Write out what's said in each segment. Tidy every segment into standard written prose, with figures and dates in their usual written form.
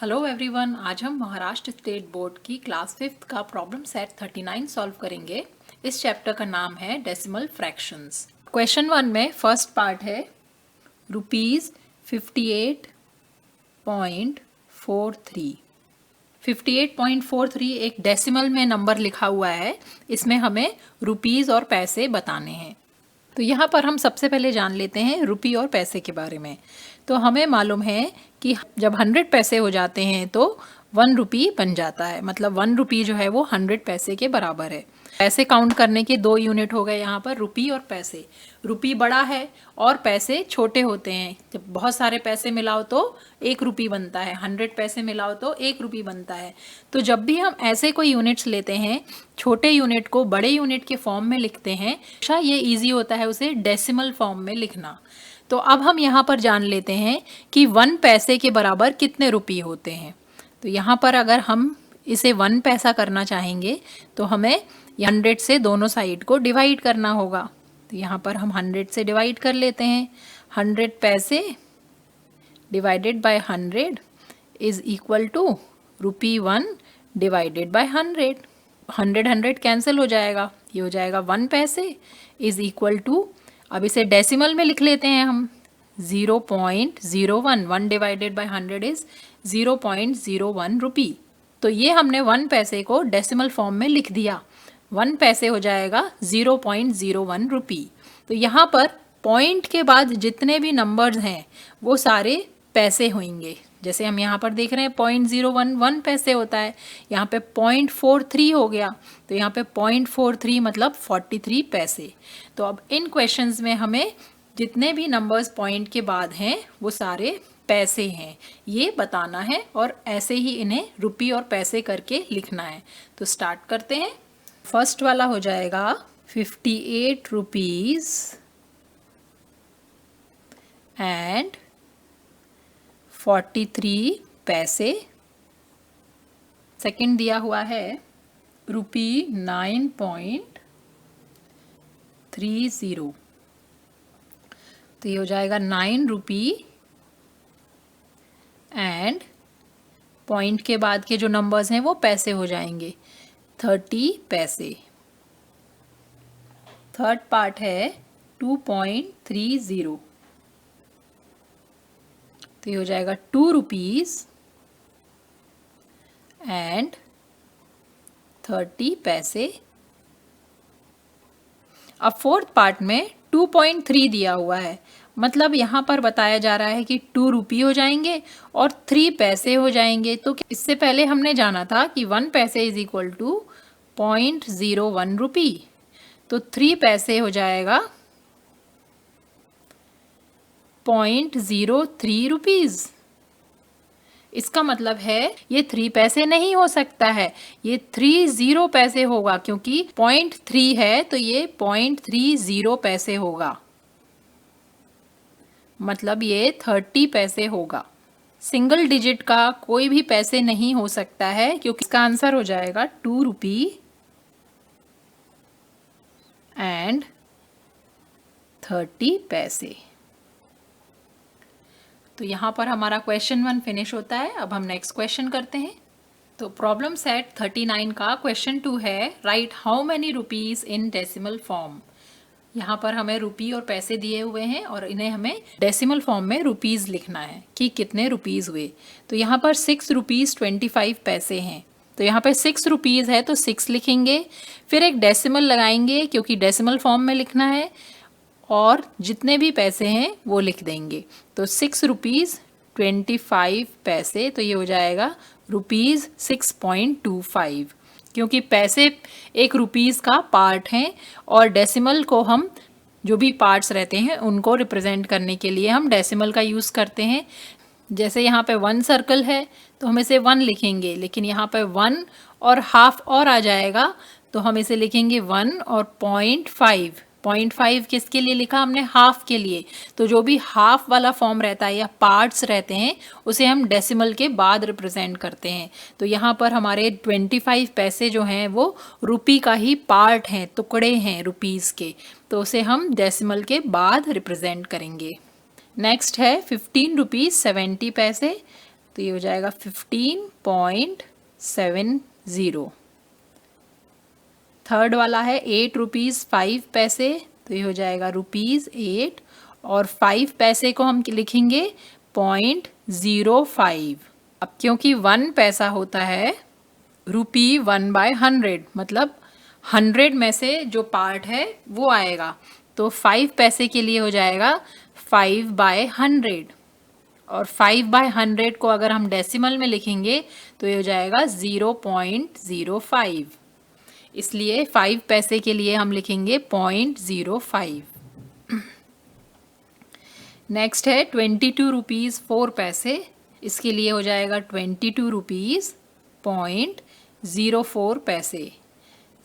Hello everyone, आज हम Maharashtra state board की क्लास 5th का प्रॉब्लम सेट 39 सॉल्व करेंगे। इस चैप्टर का नाम है डेसिमल फ्रैक्शंस। क्वेश्चन 1 में फर्स्ट पार्ट है ₹58.43। 58.43 एक डेसिमल में नंबर लिखा हुआ है। इसमें हमें रुपीज़ और पैसे बताने हैं। तो यहाँ पर हम सबसे पहले जान लेते हैं रुपये और पैसे के बारे में। तो हमें मालूम है कि जब 100 पैसे हो जाते हैं तो 1 रुपी बन जाता है, मतलब 1 रुपी जो है वो 100 पैसे के बराबर है। पैसे काउंट करने के 2 यूनिट हो गए यहाँ पर, रुपी और पैसे। रुपी बड़ा है और पैसे छोटे होते हैं। जब बहुत सारे पैसे मिलाओ तो 1 रुपी बनता है, 100 पैसे मिलाओ तो 1 रुपी बनता है। तो जब भी हम ऐसे कोई यूनिट्स लेते हैं, छोटे यूनिट को बड़े यूनिट के फॉर्म में लिखते हैं, अच्छा ये ईजी होता है उसे डेसिमल फॉर्म में लिखना। तो अब हम यहाँ पर जान लेते हैं कि 1 पैसे के बराबर कितने रुपये होते हैं। तो यहाँ पर अगर हम इसे 1 पैसा करना चाहेंगे तो हमें 100 से दोनों साइड को डिवाइड करना होगा। तो यहाँ पर हम 100 से डिवाइड कर लेते हैं। 100 पैसे divided by 100 is equal to ₹1 divided by 100। 100 cancel हो जाएगा, ये हो जाएगा 1 पैसे इज इक्वल टू, अब इसे डेसिमल में लिख लेते हैं हम, 0.01। 1 डिवाइडेड बाय 100 इज 0.01 रुपी। तो ये हमने 1 पैसे को डेसिमल फॉर्म में लिख दिया। 1 पैसे हो जाएगा 0.01 रुपी। तो यहाँ पर पॉइंट के बाद जितने भी नंबर्स हैं वो सारे पैसे होंगे। जैसे हम यहाँ पर देख रहे हैं 0.01 1 पैसे होता है, यहाँ पे 0.43 हो गया, तो यहाँ पे 0.43 मतलब 43 पैसे। तो अब इन क्वेश्चंस में हमें जितने भी नंबर्स पॉइंट के बाद हैं वो सारे पैसे हैं, ये बताना है और ऐसे ही इन्हें रुपये और पैसे करके लिखना है। तो स्टार्ट करते हैं। फर्स्ट वाला हो जाएगा 58 रुपीज़ एंड 43 पैसे। सेकंड दिया हुआ है ₹9.30। तो ये हो जाएगा 9 रुपी एंड पॉइंट के बाद के जो नंबर्स हैं वो पैसे हो जाएंगे, 30 पैसे। थर्ड पार्ट है 2.30। तो ये हो जाएगा 2 रुपीज़ एंड 30 पैसे। अब फोर्थ पार्ट में 2.3 दिया हुआ है, मतलब यहाँ पर बताया जा रहा है कि 2 रुपये हो जाएंगे और 3 पैसे हो जाएंगे। तो इससे पहले हमने जाना था कि 1 पैसे इज इक्वल टू 0.01 रुपी, तो 3 पैसे हो जाएगा 0.03 रुपीज़। इसका मतलब है ये 3 पैसे नहीं हो सकता है, ये 30 पैसे होगा, क्योंकि 0.3 है तो ये 0.30 पैसे होगा, मतलब ये 30 पैसे होगा। सिंगल डिजिट का कोई भी पैसे नहीं हो सकता है, क्योंकि इसका आंसर हो जाएगा 2 रुपी एंड 30 पैसे। तो यहाँ पर हमारा क्वेश्चन 1 फिनिश होता है। अब हम नेक्स्ट क्वेश्चन करते हैं। तो प्रॉब्लम सेट 39 का क्वेश्चन 2 है, right how many rupees in decimal form. यहाँ पर हमें रुपये और पैसे दिए हुए हैं और इन्हें हमें डेसिमल फॉर्म में रुपीज़ लिखना है कि कितने रुपीज़ हुए। तो यहाँ पर 6 रुपीज़ 25 पैसे हैं, तो यहाँ पे 6 रुपीज़ है तो 6 लिखेंगे, फिर एक डेसिमल लगाएंगे क्योंकि डेसिमल फॉर्म में लिखना है, और जितने भी पैसे हैं वो लिख देंगे। तो 6 रुपीज़ 25 पैसे, तो ये हो जाएगा ₹6.25, क्योंकि पैसे एक रुपीज़ का पार्ट हैं और डेसिमल को हम जो भी पार्ट्स रहते हैं उनको रिप्रेजेंट करने के लिए हम डेसिमल का यूज़ करते हैं। जैसे यहाँ पे 1 सर्कल है तो हम इसे 1 लिखेंगे, लेकिन यहाँ पे 1 और हाफ और आ जाएगा तो हम इसे लिखेंगे 1 और 0.5। 0.5 किसके लिए लिखा हमने? हाफ के लिए। तो जो भी हाफ वाला फॉर्म रहता है या पार्ट्स रहते हैं उसे हम डेसिमल के बाद रिप्रेजेंट करते हैं। तो यहाँ पर हमारे 25 पैसे जो हैं वो रुपी का ही पार्ट हैं, टुकड़े हैं रुपीज़ के, तो उसे हम डेसिमल के बाद रिप्रेजेंट करेंगे। नेक्स्ट है 15 रुपीज़ 70 पैसे। तो ये हो जाएगा 15.70। थर्ड वाला है 8 रुपीज़ 5 पैसे, तो ये हो जाएगा ₹8 और 5 पैसे को हम लिखेंगे 0.05। अब क्योंकि 1 पैसा होता है ₹1/100, मतलब 100 में से जो पार्ट है वो आएगा, तो 5 पैसे के लिए हो जाएगा 5/100 और 5/100 को अगर हम डेसिमल में लिखेंगे तो ये हो जाएगा 0.05, इसलिए 5 पैसे के लिए हम लिखेंगे 0.05। नेक्स्ट है 22 रुपीज़ 4 पैसे, इसके लिए हो जाएगा 22 रुपीज़ 0.04 पैसे।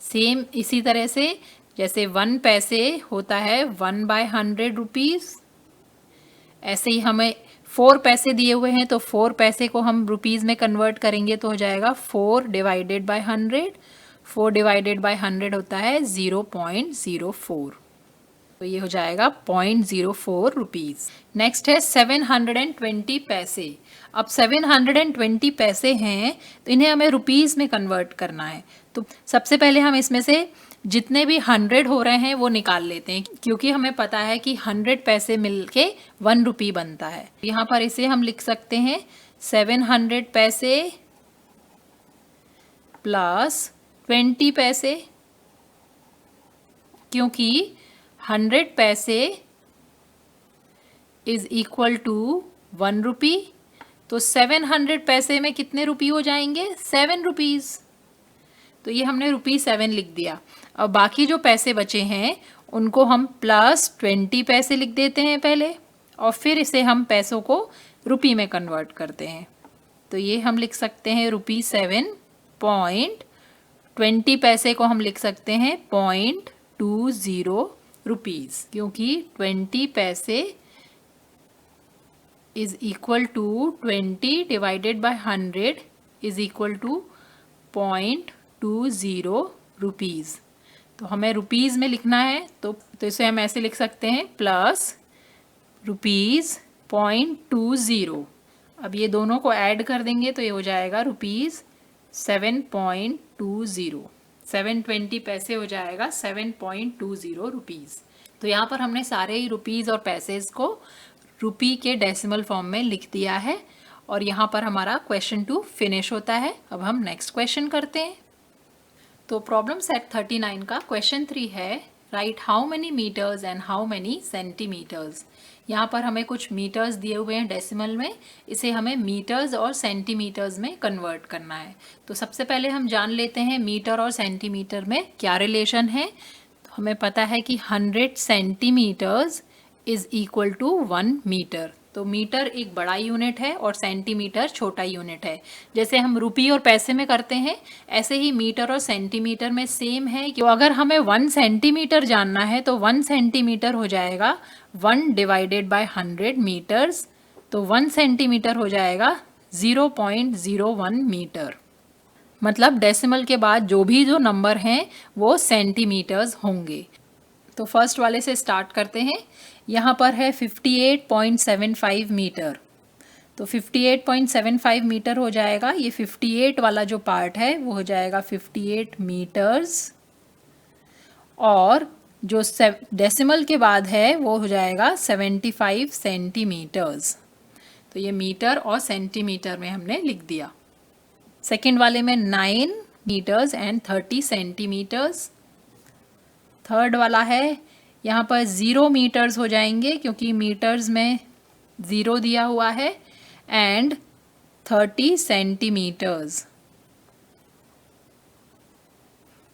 सेम इसी तरह से जैसे 1 पैसे होता है 1/100 रुपीज़, ऐसे ही हमें 4 पैसे दिए हुए हैं तो 4 पैसे को हम रुपीज़ में कन्वर्ट करेंगे तो हो जाएगा 4/100। 4/100 होता है 0.04, तो ये हो जाएगा 0.04 रुपीज़। नेक्स्ट है 720 पैसे। अब 720 पैसे हैं तो इन्हें हमें रुपीज़ में कन्वर्ट करना है, तो सबसे पहले हम इसमें से जितने भी 100 हो रहे हैं वो निकाल लेते हैं, क्योंकि हमें पता है कि 100 पैसे मिलके 1 रुपये बनता है। यहाँ पर इसे हम लिख सकते हैं 700 पैसे प्लस 20 पैसे, क्योंकि 100 पैसे इज इक्वल टू 1 रुपी, तो 700 पैसे में कितने रुपये हो जाएंगे? 7 रुपीज़। तो ये हमने ₹7 लिख दिया। अब बाकी जो पैसे बचे हैं उनको हम प्लस 20 पैसे लिख देते हैं पहले, और फिर इसे हम पैसों को रुपये में कन्वर्ट करते हैं। तो ये हम लिख सकते हैं ₹7 20 पैसे को हम लिख सकते हैं 0.20 रुपीज़, क्योंकि 20 पैसे is equal to 20 divided by 100 is equal to 0.20 rupees. तो हमें रुपीज़ में लिखना है, तो इसे हम ऐसे लिख सकते हैं प्लस ₹0.20। अब ये दोनों को ऐड कर देंगे तो ये हो जाएगा ₹7.20। 720 पैसे हो जाएगा 7.20 रुपीज़। तो यहाँ पर हमने सारे ही रुपीज़ और पैसेस को रुपी के डेसिमल फॉर्म में लिख दिया है, और यहाँ पर हमारा क्वेश्चन 2 फिनिश होता है। अब हम नेक्स्ट क्वेश्चन करते हैं। तो प्रॉब्लम सेट 39 का क्वेश्चन 3 है, right how many metres and how many centimetres. यहाँ पर हमें कुछ मीटर्स दिए हुए हैं डेसिमल में, इसे हमें मीटर्स और सेंटीमीटर्स में कन्वर्ट करना है। तो सबसे पहले हम जान लेते हैं मीटर और सेंटीमीटर में क्या रिलेशन है। तो हमें पता है कि 100 centimetres is equal to 1 metre. तो मीटर एक बड़ा यूनिट है और सेंटीमीटर छोटा यूनिट है। जैसे हम रुपये और पैसे में करते हैं, ऐसे ही मीटर और सेंटीमीटर में सेम है कि अगर हमें 1 सेंटीमीटर जानना है तो 1 सेंटीमीटर हो जाएगा 1 डिवाइडेड बाय 100 मीटर्स, तो 1 सेंटीमीटर हो जाएगा 0.01 मीटर। मतलब डेसिमल के बाद जो नंबर हैं वो सेंटीमीटर्स होंगे। तो फर्स्ट वाले से स्टार्ट करते हैं। यहाँ पर है 58.75 मीटर, तो 58.75 मीटर हो जाएगा। ये 58 वाला जो पार्ट है वो हो जाएगा 58 मीटर्स, और जो डेसिमल के बाद है वो हो जाएगा 75 सेंटीमीटर्स। तो ये मीटर और सेंटीमीटर में हमने लिख दिया। सेकंड वाले में 9 मीटर्स एंड 30 सेंटीमीटर्स। थर्ड वाला है, यहाँ पर 0 मीटर्स हो जाएंगे क्योंकि मीटर्स में 0 दिया हुआ है, एंड 30 सेंटीमीटर्स।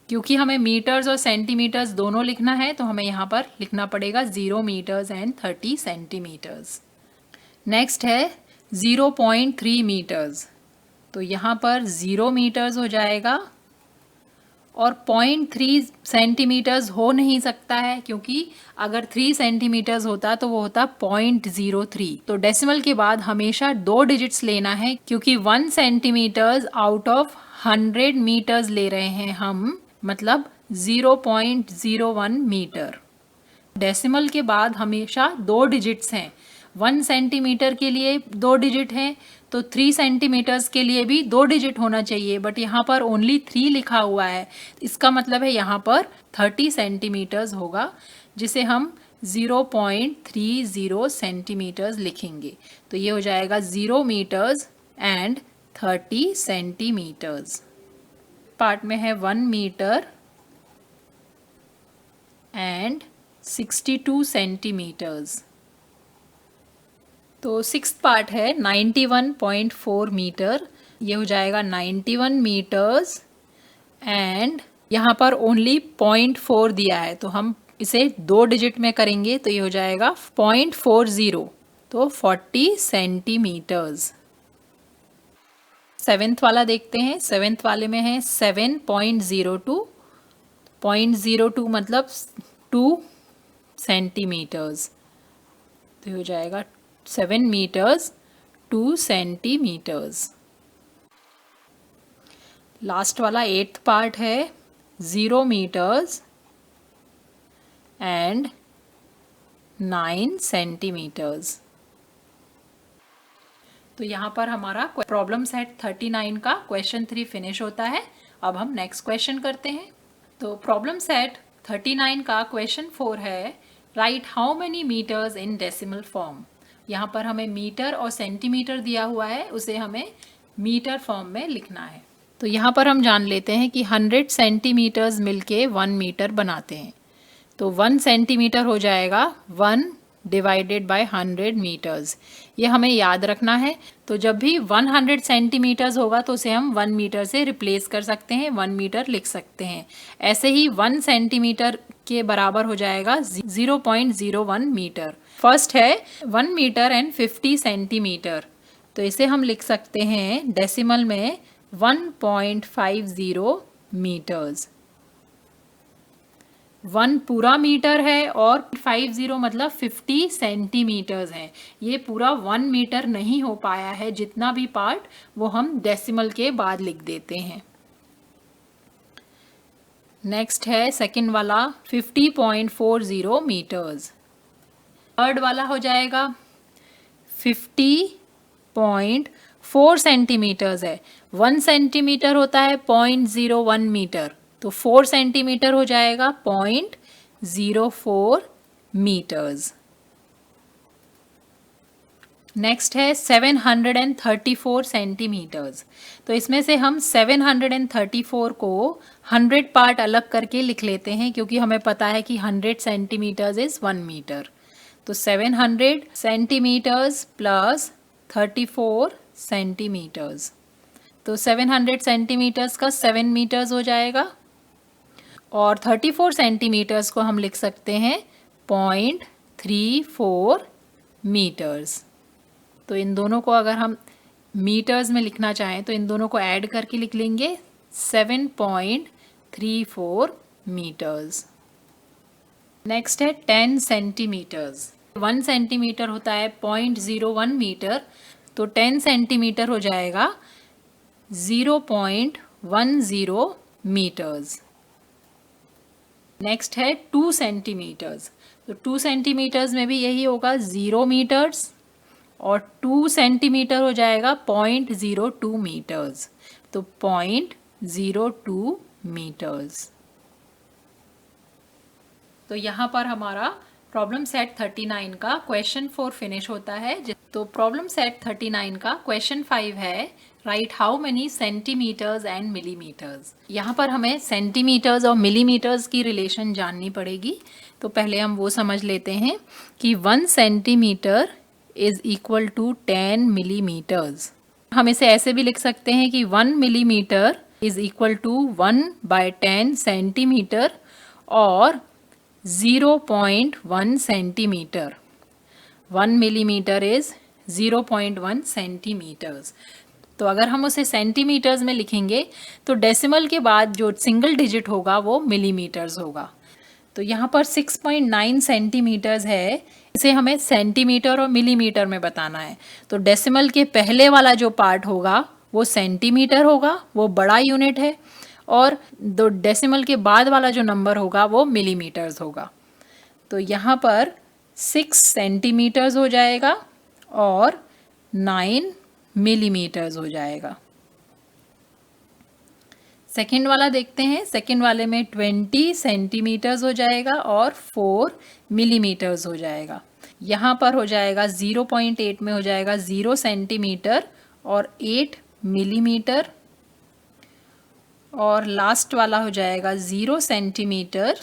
क्योंकि हमें मीटर्स और सेंटीमीटर्स दोनों लिखना है तो हमें यहाँ पर लिखना पड़ेगा 0 मीटर्स एंड 30 सेंटीमीटर्स। नेक्स्ट है 0.3 मीटर्स, तो यहाँ पर 0 मीटर्स हो जाएगा, और 0.3 सेंटीमीटर्स हो नहीं सकता है, क्योंकि अगर 3 सेंटीमीटर्स होता तो वो होता 0.03। तो डेसिमल के बाद हमेशा 2 डिजिट्स लेना है, क्योंकि 1 सेंटीमीटर्स आउट ऑफ 100 मीटर्स ले रहे हैं हम, मतलब 0.01 मीटर। डेसिमल के बाद हमेशा 2 डिजिट्स हैं। 1 सेंटीमीटर के लिए 2 डिजिट हैं, तो 3 सेंटीमीटर्स के लिए भी 2 डिजिट होना चाहिए, बट यहाँ पर ओनली 3 लिखा हुआ है। इसका मतलब है यहाँ पर 30 सेंटीमीटर्स होगा, जिसे हम 0.30 सेंटीमीटर्स लिखेंगे। तो ये हो जाएगा 0 मीटर्स एंड 30 सेंटीमीटर्स। पार्ट में है 1 मीटर एंड 62 सेंटीमीटर्स। तो सिक्स्थ पार्ट है 91.4 मीटर, ये हो जाएगा 91 मीटर्स एंड यहाँ पर ओनली 0.4 दिया है, तो हम इसे 2 डिजिट में करेंगे तो ये हो जाएगा 0.40, तो 40 सेंटीमीटर्स। सेवेंथ वाला देखते हैं। सेवेंथ वाले में है 7.02, 0.02 मतलब 2 सेंटीमीटर्स, तो ये हो जाएगा 7 मीटर्स 2 सेंटीमीटर्स। लास्ट वाला 8th पार्ट है 0 मीटर्स एंड 9 सेंटीमीटर्स। तो यहाँ पर हमारा प्रॉब्लम सेट 39 का क्वेश्चन 3 फिनिश होता है। अब हम नेक्स्ट क्वेश्चन करते हैं। तो प्रॉब्लम सेट 39 का क्वेश्चन 4 है, right how many metres in decimal form. यहाँ पर हमें मीटर और सेंटीमीटर दिया हुआ है, उसे हमें मीटर फॉर्म में लिखना है। तो यहाँ पर हम जान लेते हैं कि 100 सेंटीमीटर्स मिलके 1 मीटर बनाते हैं। तो 1 सेंटीमीटर हो जाएगा 1 डिवाइडेड बाय 100 मीटर्स, ये हमें याद रखना है। तो जब भी 100 सेंटीमीटर्स होगा तो उसे हम 1 मीटर से रिप्लेस कर सकते हैं, 1 मीटर लिख सकते हैं। ऐसे ही 1 सेंटीमीटर के बराबर हो जाएगा 0.01 मीटर। फर्स्ट है 1 मीटर एंड 50 सेंटीमीटर, तो इसे हम लिख सकते हैं डेसिमल में 1.50 मीटर्स। 1 पूरा मीटर है और 50 मतलब 50 सेंटीमीटर्स हैं। ये पूरा 1 मीटर नहीं हो पाया है, जितना भी पार्ट वो हम डेसिमल के बाद लिख देते हैं। नेक्स्ट है सेकंड वाला 50.40 मीटर्स। थर्ड वाला हो जाएगा 50.4 सेंटीमीटर्स है। 1 सेंटीमीटर होता है 0.01 मीटर, तो 4 सेंटीमीटर हो जाएगा 0.04 मीटर्स। नेक्स्ट है 734 सेंटीमीटर्स। तो इसमें से हम 734 को 100 पार्ट अलग करके लिख लेते हैं, क्योंकि हमें पता है कि 100 सेंटीमीटर्स इज 1 मीटर। तो 700 सेंटीमीटर्स प्लस 34 सेंटीमीटर्स, तो 700 सेंटीमीटर्स का 7 मीटर्स हो जाएगा, और 34 सेंटीमीटर्स को हम लिख सकते हैं 0.34 मीटर्स। तो इन दोनों को अगर हम मीटर्स में लिखना चाहें तो इन दोनों को ऐड करके लिख लेंगे 7.34 मीटर्स। नेक्स्ट है 10 सेंटीमीटर्स। 1 सेंटीमीटर होता है 0.01 मीटर, तो 10 सेंटीमीटर हो जाएगा 0.10 मीटर्स। नेक्स्ट है 2 सेंटीमीटर्स। तो 2 सेंटीमीटर्स में भी यही होगा 0 मीटर्स, और 2 सेंटीमीटर हो जाएगा 0.02 मीटर्स, तो 0.02 मीटर्स। तो यहाँ पर हमारा प्रॉब्लम सेट 39 का क्वेश्चन 4 फिनिश होता है। तो प्रॉब्लम सेट 39 का क्वेश्चन 5 है, right how many centimetres and millimetres. यहाँ पर हमें सेंटीमीटर्स और मिलीमीटर्स की रिलेशन जाननी पड़ेगी। तो पहले हम वो समझ लेते हैं कि 1 centimetre is equal to 10 millimetres. हम इसे ऐसे भी लिख सकते हैं कि 1 millimetre is equal to 1/10 centimetre और 0.1 सेंटीमीटर। 1 millimetre is 0.1 centimetres. तो अगर हम उसे सेंटीमीटर्स में लिखेंगे तो डेसिमल के बाद जो सिंगल डिजिट होगा वो मिलीमीटर्स होगा। तो यहाँ पर 6.9 सेंटीमीटर्स है, इसे हमें सेंटीमीटर और मिलीमीटर में बताना है। तो डेसिमल के पहले वाला जो पार्ट होगा वो सेंटीमीटर होगा, वो बड़ा यूनिट है, और दो डेसिमल के बाद वाला जो नंबर होगा वो मिलीमीटर्स होगा। तो यहाँ पर 6 सेंटीमीटर्स हो जाएगा और 9 मिलीमीटर्स हो जाएगा। सेकेंड वाला देखते हैं। सेकेंड वाले में 20 सेंटीमीटर्स हो जाएगा और 4 मिलीमीटर्स हो जाएगा। यहाँ पर हो जाएगा 0.8 में हो जाएगा 0 सेंटीमीटर और 8 मिलीमीटर, और लास्ट वाला हो जाएगा 0 सेंटीमीटर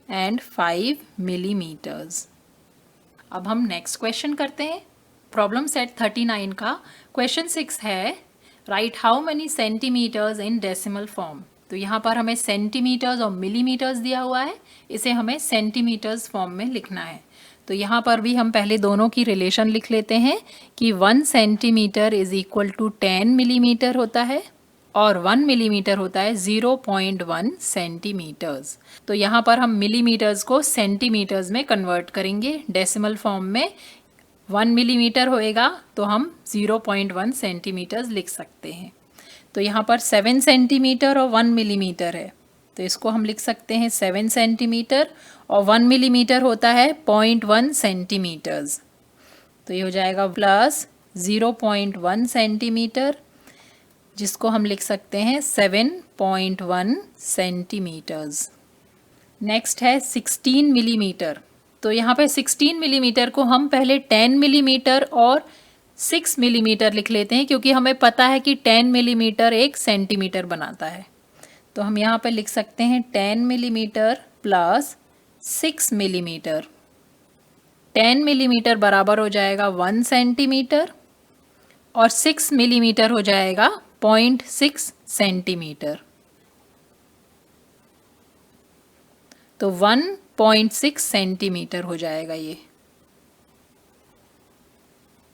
एंड 5 मिलीमीटर्स। अब हम नेक्स्ट क्वेश्चन करते हैं। प्रॉब्लम सेट 39 का क्वेश्चन 6 है, right how many centimetres in decimal form. तो यहाँ पर हमें सेंटीमीटर्स और मिलीमीटर्स दिया हुआ है, इसे हमें सेंटीमीटर्स फॉर्म में लिखना है। तो यहाँ पर भी हम पहले दोनों की रिलेशन लिख लेते हैं कि 1 centimetre is equal to 10 millimetre होता है और 1 मिलीमीटर होता है 0.1 सेंटीमीटर्स। तो यहाँ पर हम मिलीमीटर्स को सेंटीमीटर्स में कन्वर्ट करेंगे डेसिमल फॉर्म में। 1 मिलीमीटर होएगा तो हम 0.1 सेंटीमीटर्स लिख सकते हैं। तो यहाँ पर 7 सेंटीमीटर और 1 मिलीमीटर है, तो इसको हम लिख सकते हैं 7 सेंटीमीटर, और 1 मिलीमीटर होता है 0.1 सेंटीमीटर्स। तो ये हो जाएगा प्लस 0.1 सेंटीमीटर, जिसको हम लिख सकते हैं 7.1 सेंटीमीटर्स। नेक्स्ट है 16 मिलीमीटर। तो यहाँ पे 16 मिलीमीटर को हम पहले 10 मिलीमीटर और 6 मिलीमीटर लिख लेते हैं, क्योंकि हमें पता है कि 10 मिलीमीटर 1 सेंटीमीटर बनाता है। तो हम यहाँ पे लिख सकते हैं 10 मिलीमीटर प्लस 6 मिलीमीटर। 10 मिलीमीटर बराबर हो जाएगा 1 सेंटीमीटर और 6 मिलीमीटर हो जाएगा 0.6 सेंटीमीटर। तो 1.6 सेंटीमीटर हो जाएगा ये।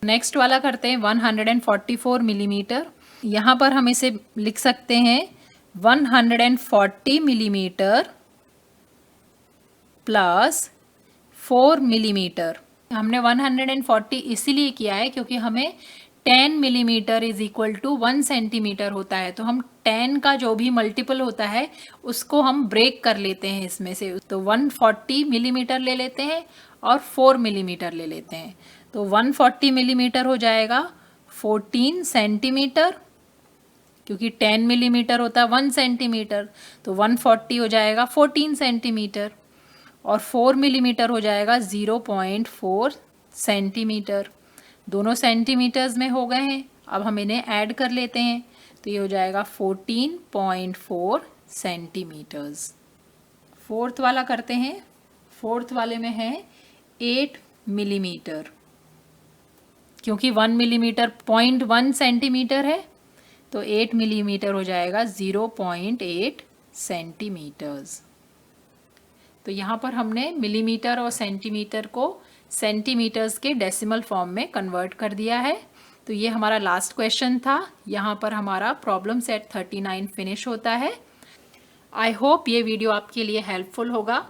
नेक्स्ट वाला करते हैं 144 मिलीमीटर। यहाँ पर हम इसे लिख सकते हैं 140 मिलीमीटर प्लस 4 मिलीमीटर। हमने 140 इसीलिए किया है क्योंकि हमें 10 millimetre is equal to 1 centimetre होता है, तो हम 10 का जो भी मल्टीपल होता है उसको हम ब्रेक कर लेते हैं इसमें से। तो 140 मिलीमीटर ले लेते हैं और 4 मिलीमीटर ले लेते हैं, तो 140 मिलीमीटर हो जाएगा 14 सेंटीमीटर, क्योंकि 10 मिलीमीटर होता है 1 सेंटीमीटर, तो 140 हो जाएगा 14 सेंटीमीटर, और 4 मिलीमीटर हो जाएगा 0.4 सेंटीमीटर। दोनों सेंटीमीटर्स में हो गए हैं, अब हम इन्हें ऐड कर लेते हैं, तो ये हो जाएगा 14.4 सेंटीमीटर्स। फोर्थ वाला करते हैं। फोर्थ वाले में है 8 मिलीमीटर, क्योंकि 1 मिलीमीटर 0.1 सेंटीमीटर है, तो 8 मिलीमीटर हो जाएगा 0.8 सेंटीमीटर्स। तो यहाँ पर हमने मिलीमीटर और सेंटीमीटर को सेंटीमीटर्स के डेसिमल फॉर्म में कन्वर्ट कर दिया है। तो ये हमारा लास्ट क्वेश्चन था। यहाँ पर हमारा प्रॉब्लम सेट 39 फिनिश होता है। आई होप ये वीडियो आपके लिए हेल्पफुल होगा।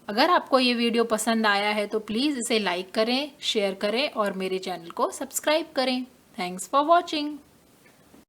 अगर आपको ये वीडियो पसंद आया है तो प्लीज़ इसे लाइक करें, शेयर करें और मेरे चैनल को सब्सक्राइब करें। Thanks for watching.